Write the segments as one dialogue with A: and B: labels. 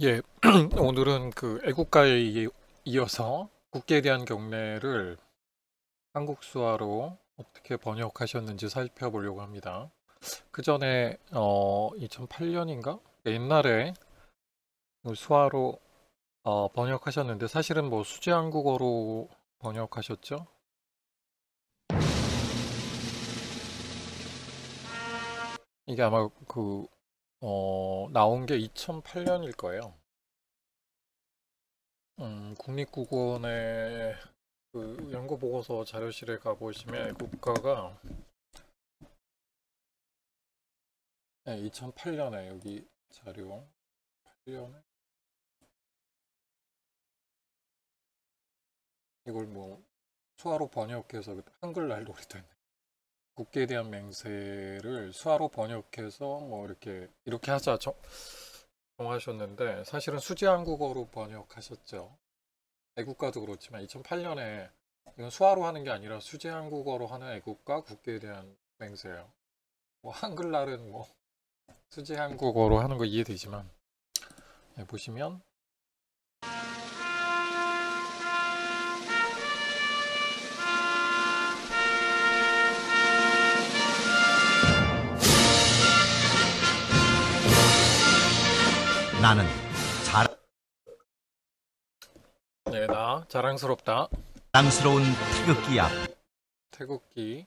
A: 예, 오늘은 그 애국가에 이어서 국기에 대한 경례를 한국 수화로 어떻게 번역하셨는지 살펴보려고 합니다. 그 전에 2008년인가? 옛날에 수화로 번역하셨는데 사실은 뭐 수제 한국어로 번역하셨죠? 이게 아마 그 나온 게 2008년일 거예요. 국립국어원의 그 연구보고서 자료실에 가보시면 애국가가 2008년에 여기 자료 8년에 이걸 뭐 수화로 번역해서 한글날로 됐네. 국기에 대한 맹세를 수화로 번역해서 뭐 이렇게 하자 정하셨는데 사실은 수지 한국어로 번역하셨죠. 애국가도 그렇지만 2008년에 이건 수화로 하는 게 아니라 수지 한국어로 하는 애국가 국기에 대한 맹세예요. 뭐 한글날은 뭐 수지 한국어로 하는 거 이해되지만 보시면
B: 나는
A: 나 자랑스럽다.
B: 자랑스러운 태극기 앞
A: 태극기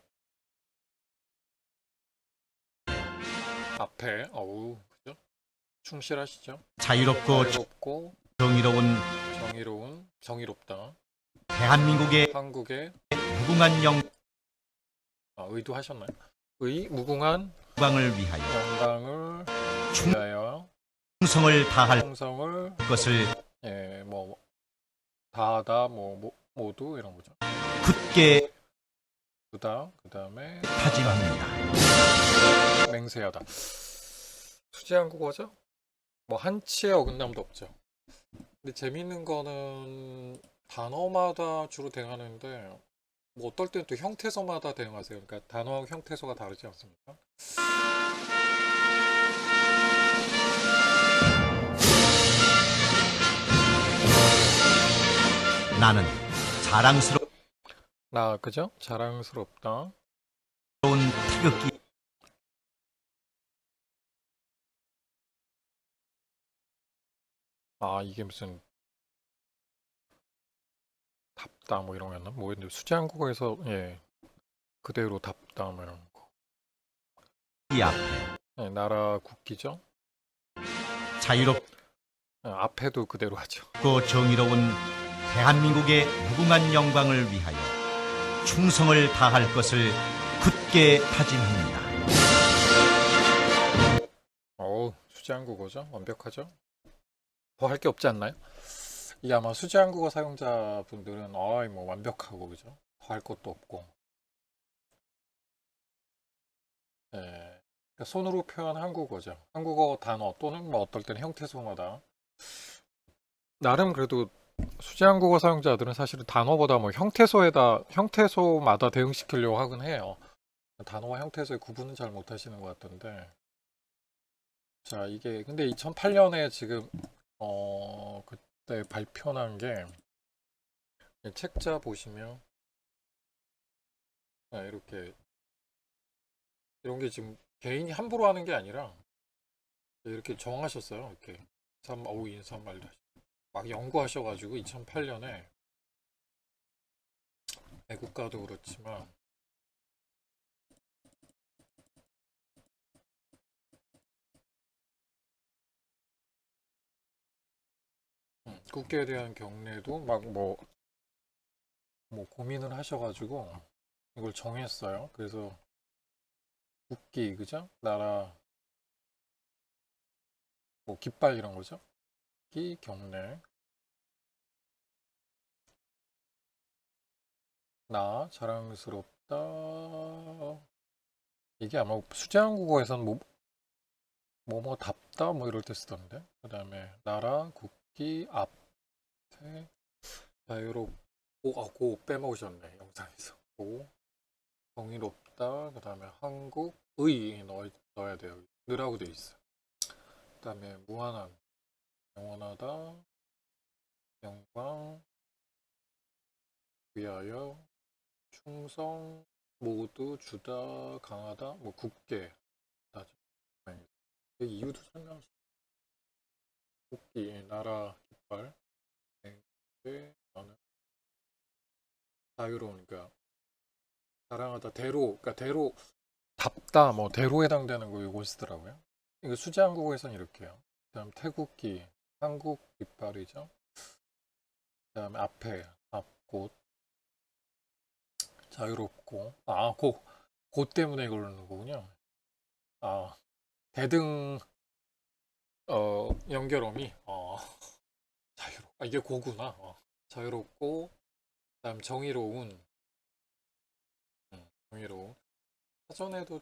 A: 앞에 그죠? 충실하시죠?
B: 자유롭고
A: 자유롭고
B: 정의로운
A: 정의롭다.
B: 대한민국의
A: 한국의
B: 무궁한
A: 의도하셨나요? 무궁한
B: 영광을 위하여
A: 영광을 위하여
B: 충성을 다할
A: 충성을
B: 것을
A: 뭐 다하다 모두 이런 거죠.
B: 굳게
A: 그 다음에
B: 다짐합니다.
A: 맹세하다. 수지 한국어죠? 뭐 한치의 어긋남도 없죠. 근데 재밌는 거는 단어마다 주로 대응하는데 뭐 어떨 때는 또 형태소마다 대응하세요. 그러니까 단어하고 형태소가 다르지 않습니까?
B: 나는 자랑스러운
A: 그죠? 자랑스럽다.
B: 태극기
A: 이게 무슨 답다 뭐 이런 거였나? 뭐였는데 수지 한국어에서 그대로 답다 뭐 이런 거.
B: 앞
A: 나라 국기죠?
B: 자유롭고
A: 앞에도 그대로 하죠.
B: 정의로운 대한민국의 무궁한 영광을 위하여 충성을 다할 것을 굳게 다짐합니다.
A: 수지 한국어죠? 완벽하죠? 더 할 게 없지 않나요? 이게 아마 수지 한국어 사용자분들은 뭐 완벽하고 그죠? 더 할 것도 없고 그러니까 손으로 표현 한국어죠. 한국어 단어 또는 뭐 어떨 때는 형태소마다 나름 그래도 수지 한국어 사용자들은 사실은 단어보다 뭐 형태소마다 대응시키려고 하긴 해요. 단어와 형태소의 구분은 잘 못하시는 것 같던데. 자, 이게 근데 2008년에 지금 그때 발표한 게 책자 보시면 이렇게 이런 게 지금 개인이 함부로 하는 게 아니라 이렇게 정하셨어요. 이렇게 인사말도 막 연구하셔가지고 2008년에 애국가도 그렇지만 국기에 대한 경례도 막 뭐 고민을 하셔가지고 이걸 정했어요. 그래서 국기 그죠? 나라 뭐 깃발 이런 거죠. 국기 경례 나 자랑스럽다. 이게 아마 수제한국어에서는 뭐뭐 답다 뭐 이럴 때 쓰던데. 그 다음에 나라 국기 앞에 자유롭고 그거 빼먹으셨네 영상에서. 정의롭다. 그 다음에 한국의 넣어야 돼요. 느라고 돼 있어. 그 다음에 무한한 영원하다, 영광, 위하여, 충성, 모두 주다, 강하다, 뭐 굳게 다죠. 그 이유도 설명할 수 있어요. 국기, 나라, 깃발, 나는 자유로우니까 자랑하다, 대로, 그러니까 대로 답다, 뭐 대로에 해당되는 거 이거 쓰더라고요. 이거 수제 한국어에서는 이렇게요. 그다음 태국기, 한국 깃발이죠. 그다음에 앞에 앞곳 자유롭고 곳 때문에 그러는 거군요. 아 대등 연결음이 이게 고구나. 자유롭고 그다음 정의로운 정의로운 사전에도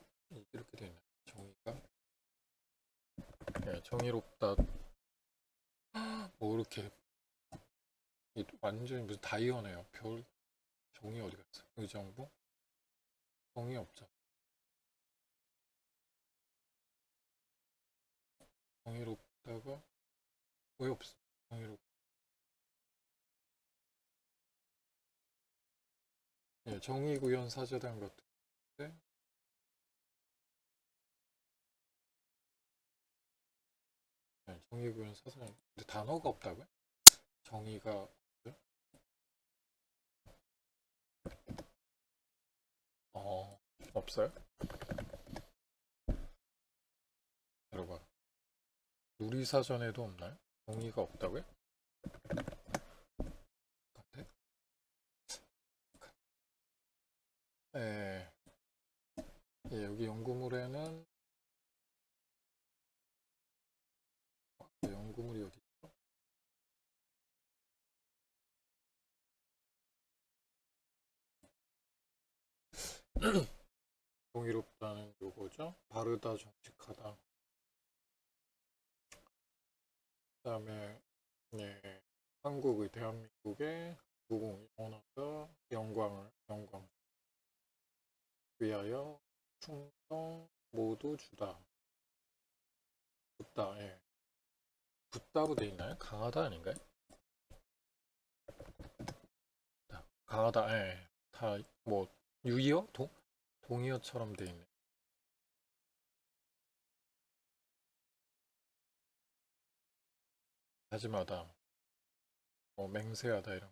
A: 이렇게 돼 있나요? 정의가 정의롭다 뭐 이렇게 완전히 무슨 다이어네요. 별 정의 어디 갔어? 의정부 정의 없죠. 정의롭다가 왜 없어? 정의롭 정의구현 사제단 같은데 정의구현 사제단 근데 단어가 없다고요? 정의가 없어요? 없어요? 들어봐. 누리사전에도 없나요? 정의가 없다고요? 같아? 예, 여기 연구물에는 연구물이 어디 있어? 정의롭다는 요거죠. 바르다, 정직하다. 그다음에 한국의 대한민국의 무궁 영원하다 영광 위하여 충성 모두 주다. 붙다 붙다로 돼 있나요? 강하다 아닌가요? 강하다 다 뭐 유의어 동의어처럼 돼 있네. 다짐하다 맹세하다 이런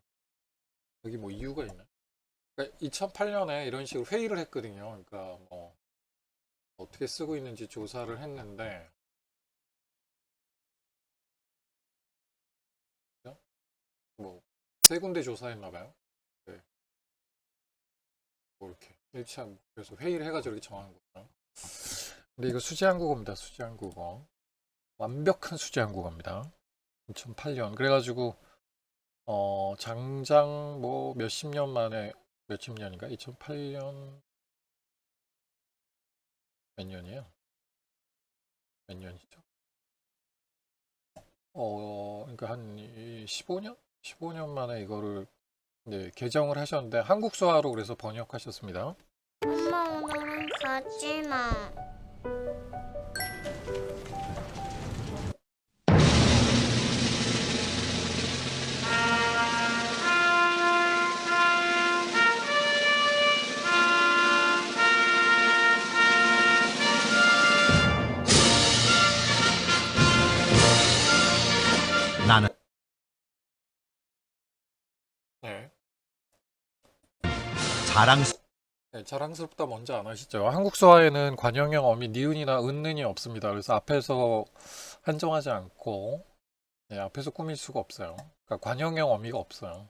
A: 여기 뭐 이유가 있나요? 그러니까 2008년에 이런 식으로 회의를 했거든요. 그러니까 뭐 어떻게 쓰고 있는지 조사를 했는데 뭐 세 군데 조사했나 봐요. 네. 뭐 이렇게 1차 그래서 회의를 해가지고 이렇게 정한 거죠. 근데 이거 수지 한국어입니다. 수지 한국어 완벽한 수지 한국어입니다. 2008년 그래가지고 장장 뭐 몇십 년 만에 몇십 년인가? 2008년 몇 년이에요? 몇 년이죠? 그러니까 한 15년? 15년 만에 이거를 개정을 하셨는데 한국 수화로 그래서 번역하셨습니다.
C: 엄마 오늘은 가지 마.
B: 나는
A: 네. 자랑스럽다 뭔지 안 아시죠? 한국 수화에는 관형형 어미 니은이나 은는이 없습니다. 그래서 앞에서 한정하지 않고 앞에서 꾸밀 수가 없어요. 그러니까 관형형 어미가 없어요.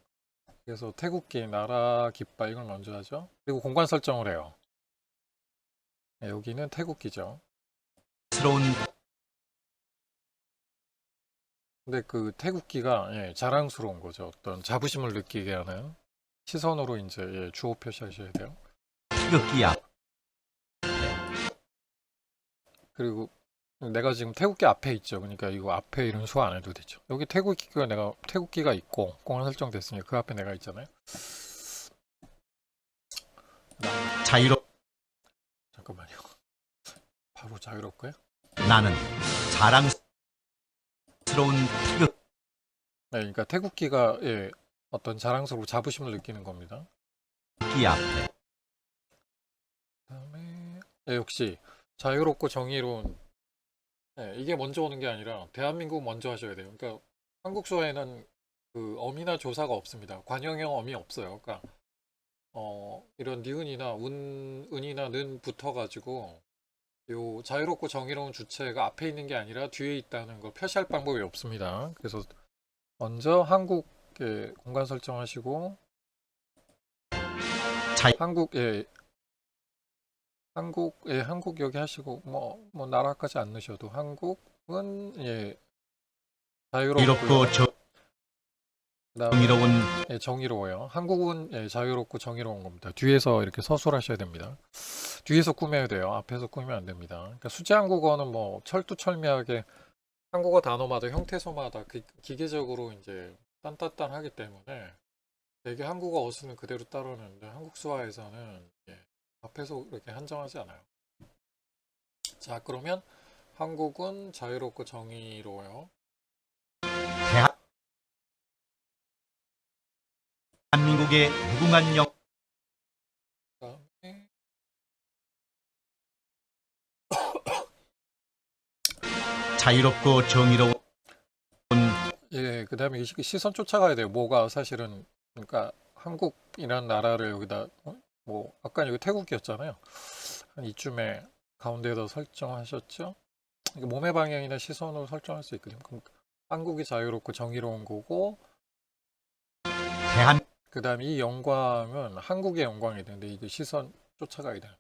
A: 그래서 태국기, 나라, 깃발 이걸 먼저 하죠. 그리고 공간 설정을 해요. 여기는 태국기죠.
B: 스러운
A: 근데 그 태국기가 자랑스러운 거죠. 어떤 자부심을 느끼게 하는 시선으로 이제 주어 표시하셔야 돼요.
B: 태극기 앞
A: 그리고 내가 지금 태국기 앞에 있죠. 그러니까 이거 앞에 이런 수화 안 해도 되죠. 여기 태국기가 있고 공간 설정됐으니 그 앞에 내가 있잖아요.
B: 자유롭
A: 잠깐만요. 바로 자유롭고요.
B: 나는 자랑 스러운 태극기
A: 네, 그러니까 태국기가 예, 어떤 자랑스러운 자부심을 느끼는 겁니다.
B: 앞에
A: 그다음에 예, 역시 자유롭고 정의로운 이게 먼저 오는 게 아니라 대한민국 먼저 하셔야 돼요. 그러니까 한국 수화에는 그 어미나 조사가 없습니다. 관형형 어미 없어요. 그러니까 이런 니은이나 은이나 는 붙어가지고 요 자유롭고 정의로운 주체가 앞에 있는 게 아니라 뒤에 있다는 걸 표시할 방법이 없습니다. 그래서 먼저 한국에 공간 설정하시고
B: 자유
A: 한국에 한국 여기 하시고 뭐 나라까지 안 넣으셔도 한국은 예 자유롭고요.
B: 자유롭고
A: 그다음에
B: 정의로운
A: 예, 정의로워요. 한국은 예, 자유롭고 정의로운 겁니다. 뒤에서 이렇게 서술하셔야 됩니다. 뒤에서 꾸며야 돼요. 앞에서 꾸미면 안 됩니다. 그러니까 수제 한국어는 뭐 철두철미하게 한국어 단어마다 형태소마다 기계적으로 이제 딴딴딴하기 때문에 되게 한국어 어순은 그대로 따르는데 한국 수화에서는 예, 앞에서 이렇게 한정하지 않아요. 자, 그러면 한국은 자유롭고 정의로워요.
B: 대한민국의 무궁한 영
A: 그다음에
B: 자유롭고 정의로운
A: 예, 그다음에 이 시선 쫓아가야 돼요. 뭐가 사실은 그러니까 한국이라는 나라를 여기다 뭐 아까 여기 태국이었잖아요. 한 이쯤에 가운데에다 설정하셨죠? 이게 몸의 방향이나 시선으로 설정할 수 있거든요. 그럼 한국이 자유롭고 정의로운 거고
B: 대한민국의
A: 그다음에 이 영광은 한국의 영광이 되는데 이게 시선 쫓아가야 되는데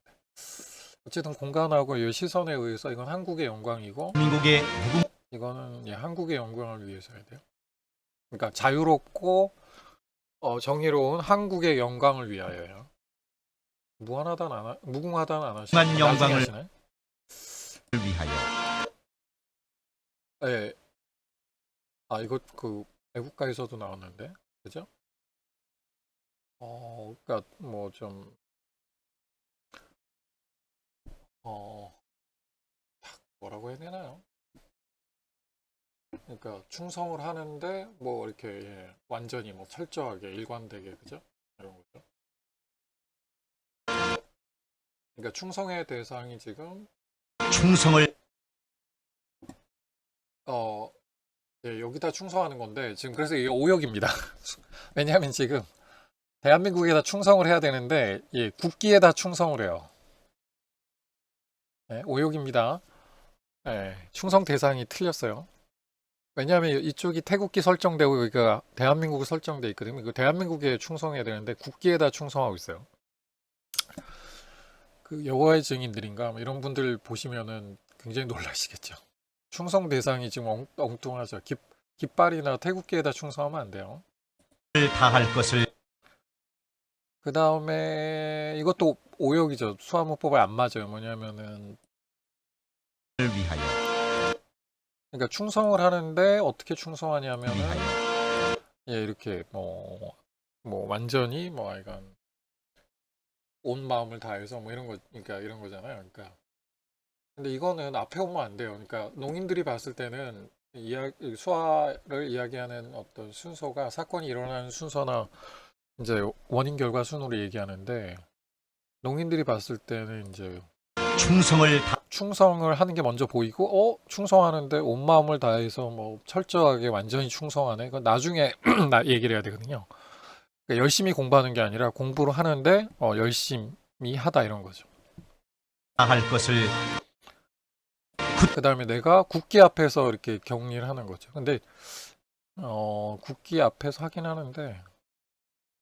A: 어쨌든 공간하고 이 시선에 의해서 이건 한국의 영광이고
B: 무궁
A: 이거는 예, 한국의 영광을 위해서 해야 돼요. 그러니까 자유롭고 정의로운 한국의 영광을 위하여요. 무궁하단 안 하시나요?
B: 무궁한
A: 나중에
B: 영광을
A: 하시나요?
B: 위하여
A: 예. 아 이거 그 애국가에서도 나왔는데 그죠? 그러니까 뭐 좀 뭐라고 해야 되나요? 그러니까 충성을 하는데 뭐 이렇게 예, 완전히 뭐 철저하게 일관되게 그죠? 이런 거죠. 그러니까 충성의 대상이 지금
B: 충성을
A: 예, 여기다 충성하는 건데 지금 그래서 이게 오역입니다. 왜냐하면 지금 대한민국에다 충성을 해야 되는데 예, 국기에다 충성을 해요. 예, 오역입니다. 예, 충성 대상이 틀렸어요. 왜냐하면 이쪽이 태국기 설정되고 여기가 대한민국이 설정돼 있거든요. 이거 대한민국에 충성해야 되는데 국기에다 충성하고 있어요. 그 여호와의 증인들인가 뭐 이런 분들 보시면은 굉장히 놀라시겠죠. 충성 대상이 지금 엉뚱하죠. 깃발이나 태국기에다 충성하면 안 돼요.
B: 다할 것을
A: 그 다음에 이것도 오역이죠. 수화문법에 안 맞아요. 뭐냐면은
B: 위하여
A: 그러니까 충성을 하는데 어떻게 충성하냐면은
B: 위하여
A: 예, 이렇게 뭐 완전히 뭐 약간 온 마음을 다해서 뭐 이런 거 그러니까 이런 거잖아요. 그러니까 근데 이거는 앞에 오면 안 돼요. 그러니까 농인들이 봤을 때는 수화를 이야기하는 어떤 순서가 사건이 일어나는 순서나 이제 원인 결과 순으로 얘기하는데 농인들이 봤을 때는 이제 충성을 하는 게 먼저 보이고 충성하는데 온 마음을 다해서 뭐 철저하게 완전히 충성하네. 그건 나중에 얘기를 해야 되거든요. 그러니까 열심히 공부하는 게 아니라 공부를 하는데 열심히 하다 이런 거죠.
B: 다할 것을
A: 그 다음에 내가 국기 앞에서 이렇게 격리를 하는 거죠. 근데 국기 앞에서 하긴 하는데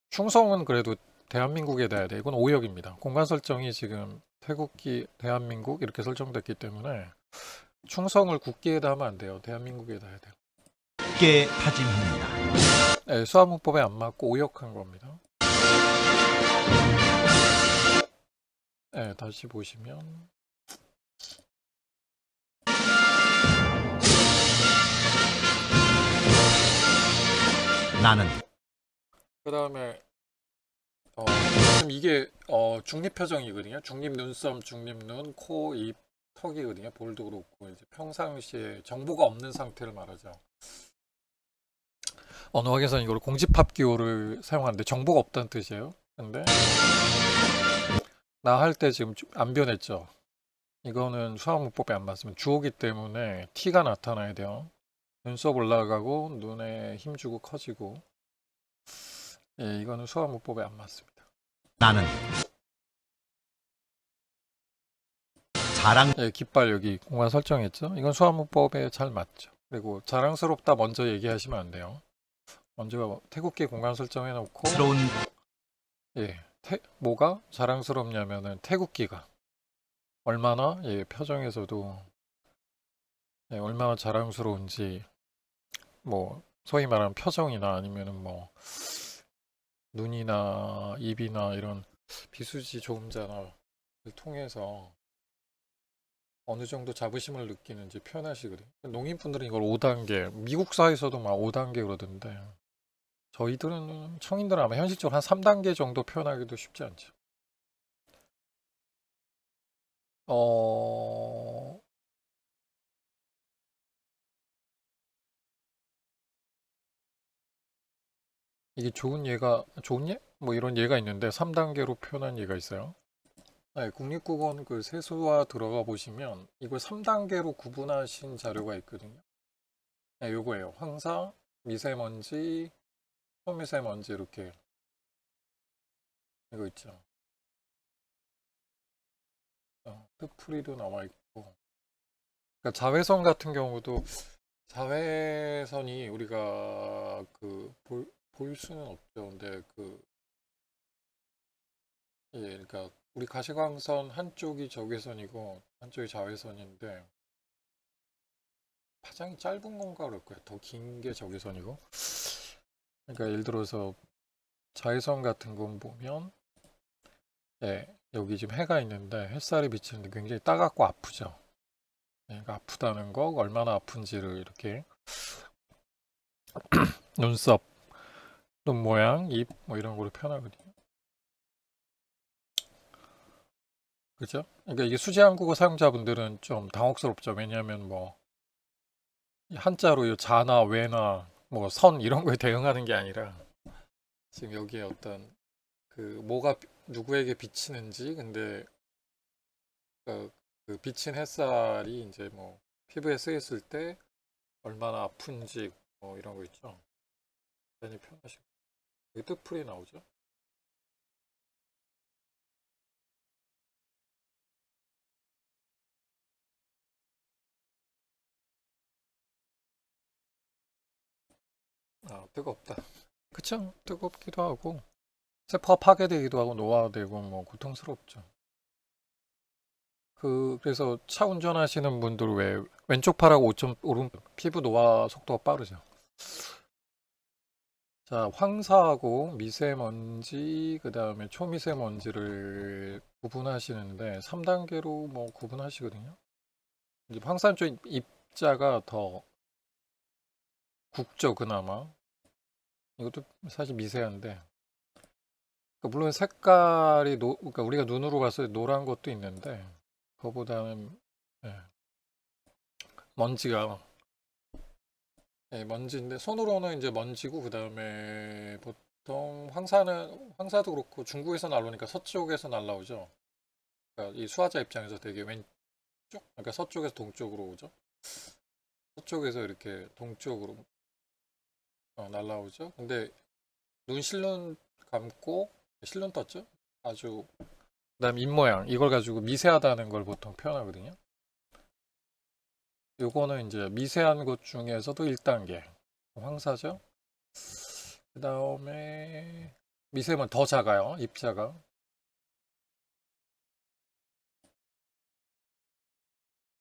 A: 충성은 그래도 대한민국에 대야 돼. 이건 오역입니다. 공간 설정이 지금 태국기 대한민국 이렇게 설정됐기 때문에 충성을 국기에다 하면 안 돼요. 대한민국에다 해야 돼요.
B: 굳게 다짐합니다.
A: 네, 수화문법에 안 맞고 오역한 겁니다. 네, 다시 보시면
B: 나는
A: 그 다음에 지금 이게 중립 표정이거든요. 중립 눈썹, 중립 눈, 코, 입, 턱이거든요. 볼도 그렇고 이제 평상시에 정보가 없는 상태를 말하죠. 언어학에서는 이걸 공집합 기호를 사용하는데 정보가 없다는 뜻이에요. 근데 나 할 때 지금 안 변했죠. 이거는 수학문법에 안 맞으면 주어기 때문에 T가 나타나야 돼요. 눈썹 올라가고 눈에 힘주고 커지고. 예, 이거는 수학문법에 안 맞습니다.
B: 나는 자랑
A: 예, 깃발 여기 공간 설정했죠. 이건 수학문법에 잘 맞죠. 그리고 자랑스럽다 먼저 얘기하시면 안 돼요. 먼저 태극기 공간 설정해 놓고
B: 스러운
A: 예, 뭐가 자랑스럽냐면은 태극기가 얼마나 예, 표정에서도 예, 얼마나 자랑스러운지 뭐 소위 말하는 표정이나 아니면은 뭐 눈이나 입이나 이런 비수지 조음자를 통해서 어느 정도 자부심을 느끼는지 표현하시거든요. 농인분들은 이걸 5단계, 미국 사회에서도 막 5단계 그러던데 저희들은 청인들은 아마 현실적으로 한 3단계 정도 표현하기도 쉽지 않죠. 어, 이게 좋은 예가, 좋은 예? 뭐 이런 예가 있는데 3단계로 표현한 예가 있어요. 네, 국립국어원 그 세수와 들어가 보시면 이걸 3단계로 구분하신 자료가 있거든요. 네, 요거예요. 황사, 미세먼지, 초미세먼지 이렇게 이거 있죠. 흩뿌리도 나와 있고. 그러니까 자외선 같은 경우도 자외선이 우리가 볼 수는 없죠. 근데 예, 그러니까 우리 가시광선 한쪽이 적외선이고 한쪽이 자외선인데 파장이 짧은 건가 그럴 거예요. 더 긴 게 적외선이고. 그러니까 예를 들어서 자외선 같은 건 보면 예, 여기 지금 해가 있는데 햇살이 비치는데 굉장히 따갑고 아프죠. 예, 그러니까 아프다는 거 얼마나 아픈지를 이렇게 눈썹, 눈 모양, 입 뭐 이런 거로 표현하거든요. 그죠? 그러니까 이게 수제 한국어 사용자분들은 좀 당혹스럽죠. 왜냐하면 뭐 한자로 이 자나 외나 뭐 선 이런 거에 대응하는 게 아니라 지금 여기에 어떤 뭐가 누구에게 비치는지 근데 그 비친 햇살이 이제 뭐 피부에 쓰였을 때 얼마나 아픈지 뭐 이런 거 있죠. 많이 표현하시고 여기 뜻풀이 나오죠. 아 뜨겁다. 그쵸? 뜨겁기도 하고 세포가 파괴되기도 하고 노화되고 뭐 고통스럽죠. 그래서 차 운전하시는 분들 왜 왼쪽 팔하고 오른 피부 노화 속도가 빠르죠. 자, 황사하고 미세먼지, 그 다음에 초미세먼지를 구분하시는데 3단계로 뭐 구분하시거든요. 이제 황사 쪽 입자가 더 굵죠, 그나마. 이것도 사실 미세한데. 그러니까 물론 색깔이 그러니까 우리가 눈으로 봤을 때 노란 것도 있는데, 그거보다는 예, 먼지가 예, 먼지인데 손으로는 이제 먼지고 그 다음에 보통 황사도 그렇고 중국에서 날라오니까 서쪽에서 날라오죠. 그러니까 이 수화자 입장에서 되게 왼쪽, 그러니까 서쪽에서 동쪽으로 오죠. 서쪽에서 이렇게 동쪽으로 날라오죠. 근데 눈 실눈 감고 실눈 떴죠. 아주 그다음 입 모양 이걸 가지고 미세하다는 걸 보통 표현하거든요. 요거는 이제 미세한 것 중에서도 1단계 황사죠. 그 다음에 미세면 더 작아요. 입자가.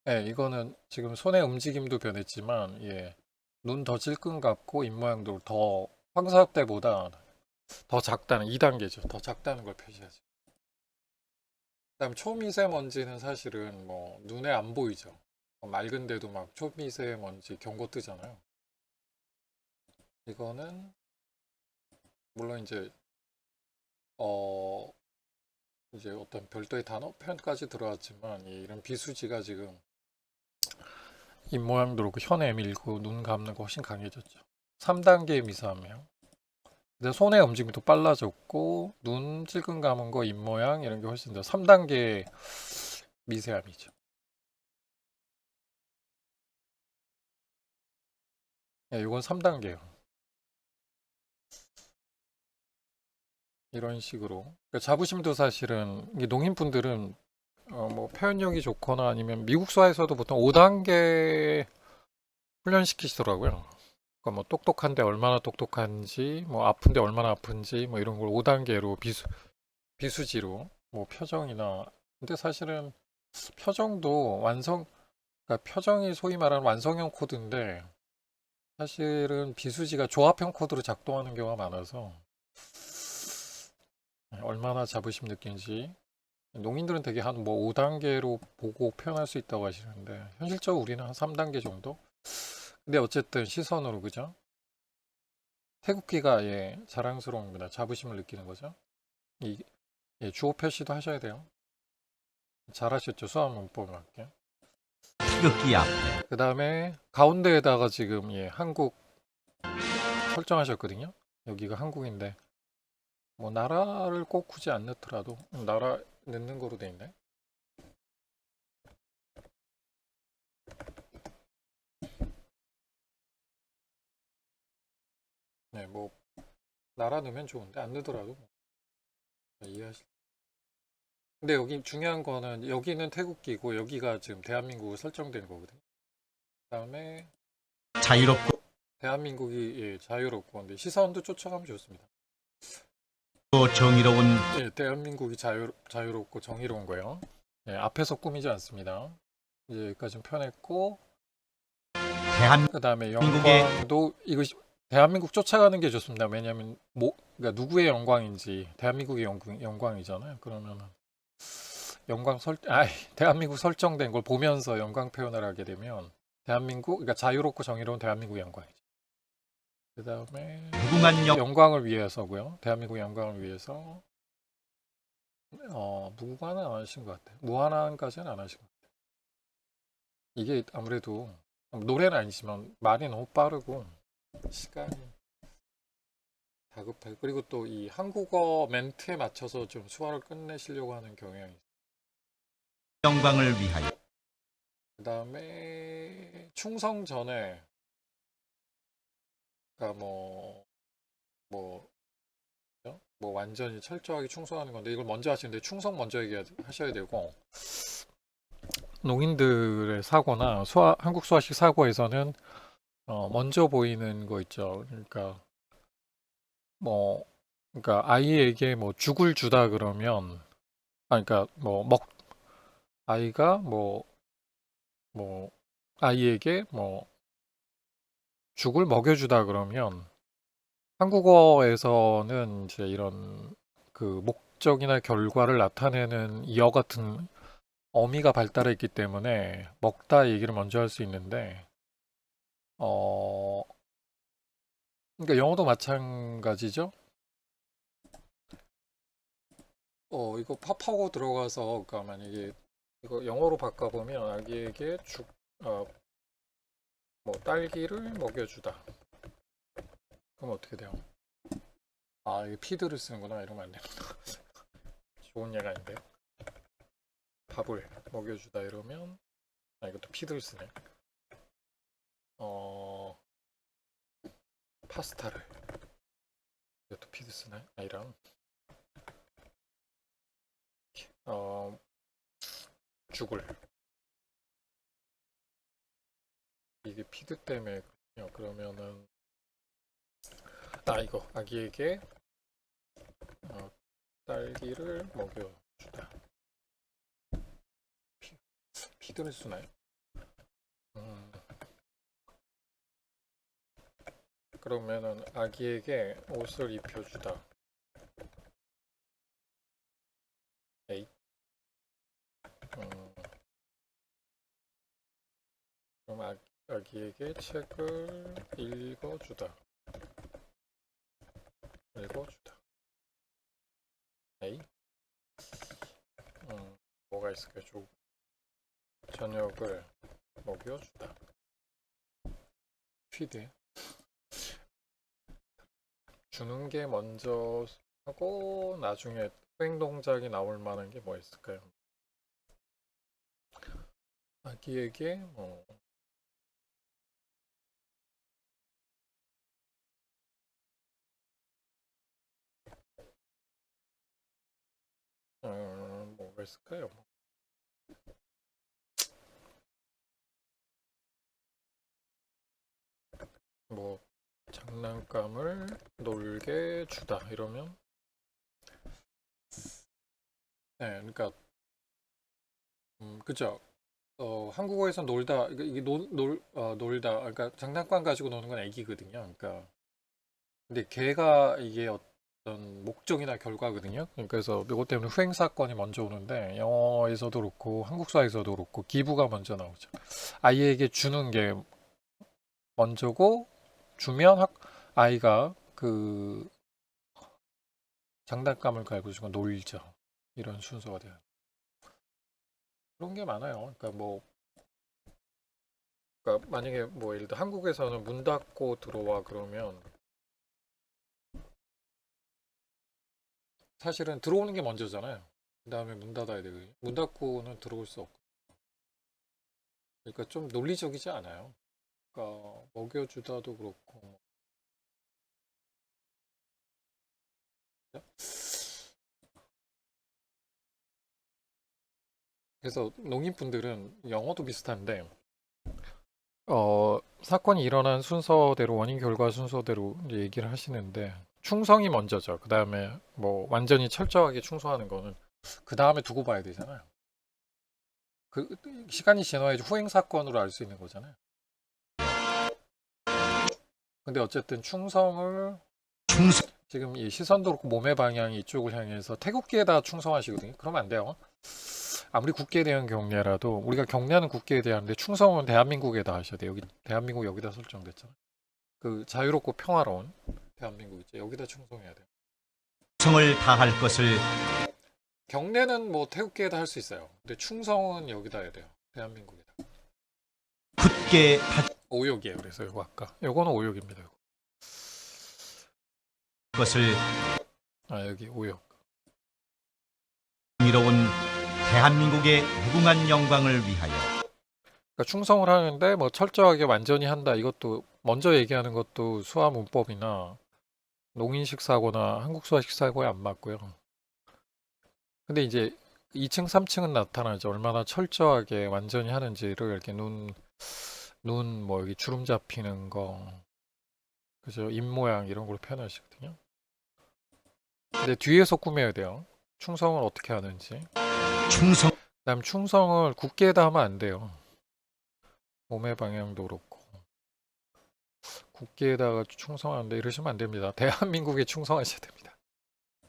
A: 네, 이거는 지금 손의 움직임도 변했지만, 예, 눈 더 찔끔 같고 입 모양도 더 황사 때보다 더 작다는 2단계죠. 더 작다는 걸 표시하죠. 그다음 초미세먼지는 사실은 뭐 눈에 안 보이죠. 맑은데도 막 초미세먼지 경고 뜨잖아요. 이거는 물론 이제 어 이제 어떤 별도의 단어 표현까지 들어왔지만 이런 비수지가 지금 입 모양도 그렇고 혀내 밀고 눈 감는 거 훨씬 강해졌죠. 3단계 미사하며 근데 손의 움직임이 또 빨라졌고 눈 찔끔 감은 거 입 모양 이런 게 훨씬 더 3단계 미세함이죠. 예, 이건 3단계예요. 이런 식으로 그러니까 자부심도 사실은 이게 농인분들은 뭐 표현력이 좋거나 아니면 미국사에서도 보통 5단계 훈련시키시더라고요. 그러니까 뭐 똑똑한데 얼마나 똑똑한지, 뭐 아픈데 얼마나 아픈지, 뭐 이런 걸 5단계로 비수지로 뭐 표정이나 근데 사실은 표정도 그러니까 표정이 소위 말하는 완성형 코드인데 사실은 비수지가 조합형 코드로 작동하는 경우가 많아서 얼마나 자부심 느끼는지 농인들은 되게 한 뭐 5단계로 보고 표현할 수 있다고 하시는데 현실적으로 우리는 한 3단계 정도? 근데 어쨌든 시선으로 그죠? 태극기가 예, 자랑스러운 겁니다. 자부심을 느끼는 거죠. 이 예, 주어 표시도 하셔야 돼요. 잘하셨죠? 수학 문법 맞게.
B: 태극기 앞
A: 그 다음에 가운데에다가 지금 예, 한국 설정하셨거든요. 여기가 한국인데 뭐 나라를 꼭 굳이 안 넣더라도 나라 넣는 거로 돼 있네. 네, 뭐 나라 넣으면 좋은데 안 넣더라도 이해하실. 근데 여기 중요한 거는 여기는 태국기고 여기가 지금 대한민국으로 설정된 거거든요. 그다음에
B: 자유롭고
A: 대한민국이 예, 자유롭고 근데 시선도 쫓아가면 좋습니다.
B: 정의로운
A: 예, 대한민국이 자유롭고 정의로운 거예요. 예, 앞에서 꾸미지 않습니다. 이제 여기까지 표현했고 그다음에
B: 대한민국의
A: 영광도 이거 대한민국 쫓아가는 게 좋습니다. 왜냐하면 그러니까 누구의 영광인지 대한민국의 영광이잖아요. 그러면은 대한민국 설정된 걸 보면서 영광 표현을 하게 되면 그러니까 자유롭고 정의로운 대한민국의 영광이죠. 그 다음에
B: 무궁한
A: 영광을 위해서고요. 대한민국의 영광을 위해서 무관은 안 하신 것 같아요. 무한한까지는 안 하신 것 같아요. 이게 아무래도 노래는 아니지만 말이 너무 빠르고 시간이 다급하고 그리고 또 이 한국어 멘트에 맞춰서 좀 수화를 끝내시려고 하는 경향이 있어요.
B: 영광을 위하여
A: 그 다음에 충성 전에 그러니까 뭐 완전히 철저하게 충성하는 건데 이걸 먼저 하시는데 충성 먼저 얘기하셔야 되고 농인들의 사고나 한국 수화식 사고에서는 먼저 보이는 거 있죠. 뭐 그러니까 아이에게 뭐 죽을 주다 그러면 그러니까 아이가 뭐 아이에게 뭐 죽을 먹여주다 그러면 한국어에서는 이제 이런 그 목적이나 결과를 나타내는 이어 같은 어미가 발달해 있기 때문에 먹다 얘기를 먼저 할 수 있는데 어 그러니까 영어도 마찬가지죠. 이거 팝하고 들어가서 그러니까 만약에 이거 영어로 바꿔보면 아기에게 뭐 딸기를 먹여주다. 그럼 어떻게 돼요? 이게 피드를 쓰는구나. 이러면 안 되는구나. 좋은 예가 아닌데요. 밥을 먹여주다 이러면 이것도 피드를 쓰네. 파스타를 이것도 피드 쓰네. 이랑 죽을 이게 피드 때문에 그러면은 이거 아기에게 딸기를 먹여주다. 피드를 쓰나요? 그러면은 아기에게 옷을 입혀주다. 에이. 그럼 아기에게 책을 읽어주다. 에이. 뭐가 있을까요? 저녁을 먹여주다. 피드. 주는 게 먼저 하고 나중에 수행 동작이 나올 만한 게 뭐 있을까요? 아기에게 뭐가 있을까요? 뭐 장난감을 놀게 주다 이러면 네, 그러니까 그죠. 한국어에서 놀다 이게 놀다 그러니까 장난감 가지고 노는 건 애기거든요. 그러니까 근데 걔가 이게 어떤 목적이나 결과거든요. 그래서 이것 때문에 후행 사건이 먼저 오는데 영어에서도 그렇고 한국사에서도 그렇고 기부가 먼저 나오죠. 아이에게 주는 게 먼저고 주면 아이가 그 장난감을 가지고 놀죠. 이런 순서가 돼요. 그런 게 많아요. 그러니까 만약에 뭐 예를 들어 한국에서는 문 닫고 들어와 그러면 사실은 들어오는 게 먼저잖아요. 그 다음에 문 닫아야 되거든요. 문 닫고는 들어올 수 없고. 그러니까 좀 논리적이지 않아요. 그러니까 먹여주다도 그렇고. 그래서 농인분들은 영어도 비슷한데 사건이 일어난 순서대로 원인 결과 순서대로 이제 얘기를 하시는데 충성이 먼저죠. 그 다음에 뭐 완전히 철저하게 충성하는 거는 그 다음에 두고 봐야 되잖아요. 그 시간이 지나야지 후행 사건으로 알 수 있는 거잖아요. 근데 어쨌든 충성을
B: 충성
A: 지금 이 시선도 그렇고 몸의 방향이 이쪽을 향해서 태극기에다 충성하시거든요. 그러면 안 돼요. 아무리 국기에 대한 경례라도 우리가 경례하는 국기에 대한데 충성은 대한민국에다 하셔야 돼요. 여기 대한민국 여기다 설정됐잖아요. 그 자유롭고 평화로운 대한민국 있죠. 여기다 충성해야 돼요.
B: 성을 다할 것을
A: 경례는 뭐 태극기에다 할 수 있어요. 근데 충성은 여기다 해야 돼요. 대한민국에다.
B: 굳게
A: 오욕이에요. 그래서 이거 아까 요거는 오욕입니다. 요거.
B: 것을
A: 여기 오욕.
B: 미로운 대한민국의 무궁한 영광을 위하여
A: 그러니까 충성을 하는데 뭐 철저하게 완전히 한다. 이것도 먼저 얘기하는 것도 수화 문법이나 농인식 사고나 한국수화식 사고에 안 맞고요. 근데 이제 2층, 3층은 나타나죠. 얼마나 철저하게 완전히 하는지를 이렇게 뭐 여기 주름 잡히는 거, 그죠? 입 모양 이런 걸로 표현하시거든요. 근데 뒤에서 꾸며야 돼요. 충성을 어떻게 하는지.
B: 충성
A: 그다음 충성을 굳게다 하면 안 돼요. 몸의 방향도 그렇고. 굳게다가 충성하는데 이러시면 안 됩니다. 대한민국에 충성하셔야 됩니다.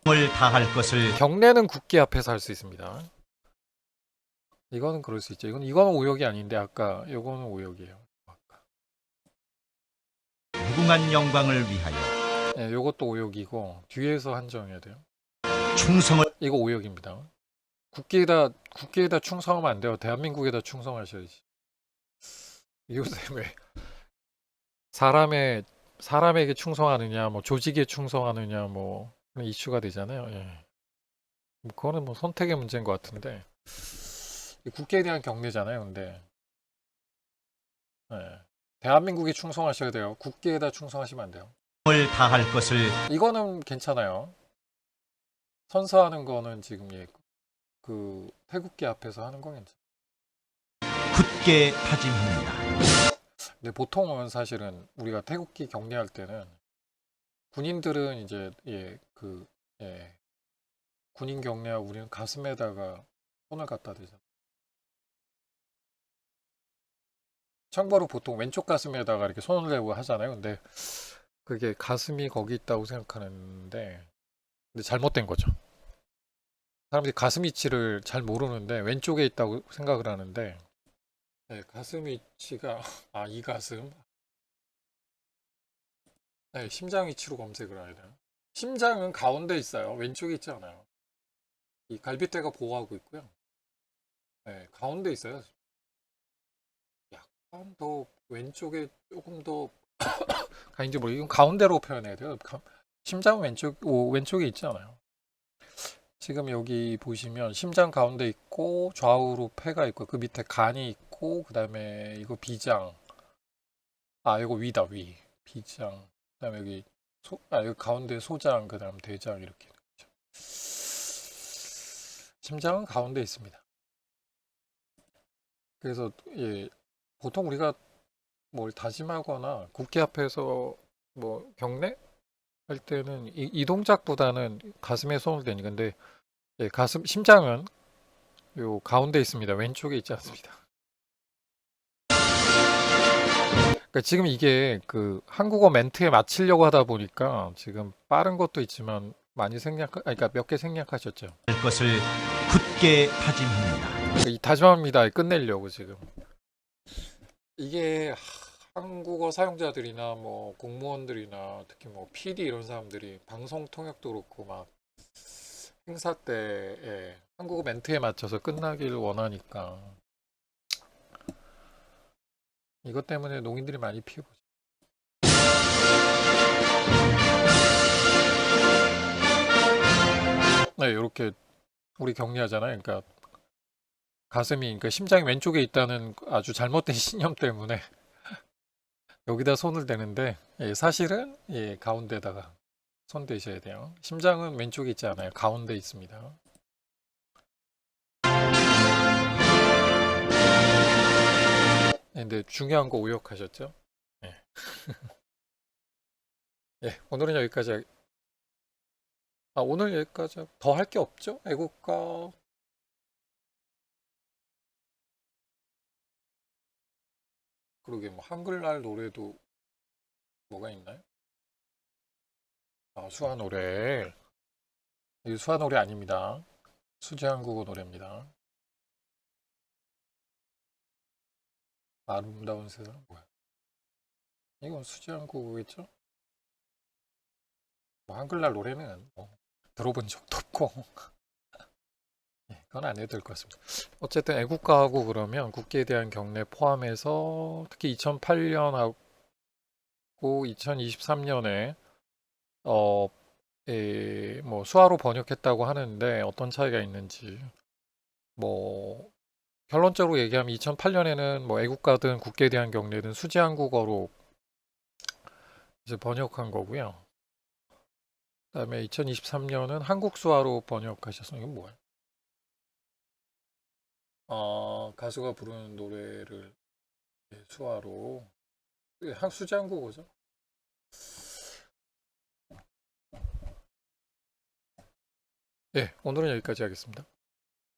B: 을 다할 것을
A: 경례는 굳게 앞에서 할 수 있습니다. 이거는 그럴 수 있죠. 이거는 오역이 아닌데 아까 이거는 오역이에요. 아까.
B: 무궁한 영광을 위하여
A: 네, 요것도 오역이고 뒤에서 한정해야 돼요.
B: 충성을
A: 이거 오역입니다. 국기에다 충성하면 안 돼요. 대한민국에다 충성하셔야지. 요새 왜 사람에게 충성하느냐, 뭐 조직에 충성하느냐, 뭐 그런 이슈가 되잖아요. 예. 뭐 그거는 뭐 선택의 문제인 것 같은데 이 국기에 대한 경례잖아요. 근데 예. 대한민국에 충성하셔야 돼요. 국기에다 충성하시면 안 돼요.
B: 다할 것을
A: 이거는 괜찮아요. 선서하는 거는 지금 그 태극기 앞에서 하는 건 괜찮아요.
B: 굳게 다짐합니다.
A: 근데 보통은 사실은 우리가 태극기 경례할 때는 군인들은 이제 군인 경례하고 우리는 가슴에다가 손을 갖다 대잖아요. 참고로 보통 왼쪽 가슴에다가 이렇게 손을 대고 하잖아요. 근데 그게 가슴이 거기 있다고 생각하는데 근데 잘못된 거죠. 사람들이 가슴 위치를 잘 모르는데 왼쪽에 있다고 생각을 하는데 네, 가슴 위치가 이 가슴 네, 심장 위치로 검색을 해야 돼요. 심장은 가운데 있어요. 왼쪽에 있지 않아요. 이 갈비뼈가 보호하고 있고요. 네, 가운데 있어요. 약간 더 왼쪽에 조금 더 아닌지 모르겠 이건 가운데로 표현해야 돼요. 심장 왼쪽에 있지 않아요. 지금 여기 보시면 심장 가운데 있고 좌우로 폐가 있고 그 밑에 간이 있고 그다음에 이거 비장. 아, 이거 위다 위. 비장. 그다음에 여기 여기 가운데 소장 그다음 대장 이렇게. 심장은 가운데 있습니다. 그래서 예, 보통 우리가 뭘 다짐하거나 국기 앞에서 뭐 경례 할 때는 이 동작보다는 가슴에 손을 대니 근데 예, 심장은 요 가운데 있습니다. 왼쪽에 있지 않습니다. 그러니까 지금 이게 그 한국어 멘트에 맞추려고 하다 보니까 지금 빠른 것도 있지만 많이 그러니까 몇 개 생략하셨죠.
B: 할 것을 굳게 다짐합니다.
A: 그러니까 이 다짐합니다. 끝내려고 지금 이게 한국어 사용자들이나 뭐 공무원들이나 특히 뭐 PD 이런 사람들이 방송 통역도 그렇고 막 행사 때 한국어 멘트에 맞춰서 끝나길 원하니까 이것 때문에 농인들이 많이 피해보죠. 네, 이렇게 우리 격리하잖아요. 그러니까 그러니까 심장이 왼쪽에 있다는 아주 잘못된 신념 때문에 여기다 손을 대는데 사실은 가운데다가 손 대셔야 돼요. 심장은 왼쪽에 있지 않아요. 가운데 있습니다. 근데 중요한 거 오역하셨죠? 예. 예, 오늘은 여기까지. 오늘 여기까지. 더 할 게 없죠? 애국가. 그러게 뭐 한글날 노래도 뭐가 있나요? 수화 노래. 이 수화 노래 아닙니다. 수지한국어 노래입니다. 아름다운 세상 뭐야? 이건 수지한국어겠죠? 뭐 한글날 노래는 뭐 들어본 적도 없고 그건 안 해도 될 것 같습니다. 어쨌든 애국가하고 그러면 국기에 대한 경례 포함해서 특히 2008년하고 2023년에 뭐 수화로 번역했다고 하는데 어떤 차이가 있는지 뭐 결론적으로 얘기하면 2008년에는 뭐 애국가든 국기에 대한 경례든 수지 한국어로 이제 번역한 거고요. 그다음에 2023년은 한국 수화로 번역하셨어요. 이건 뭐예요? 가수가 부르는 노래를 수화로 수지 한국어죠. 예, 오늘은 여기까지 하겠습니다.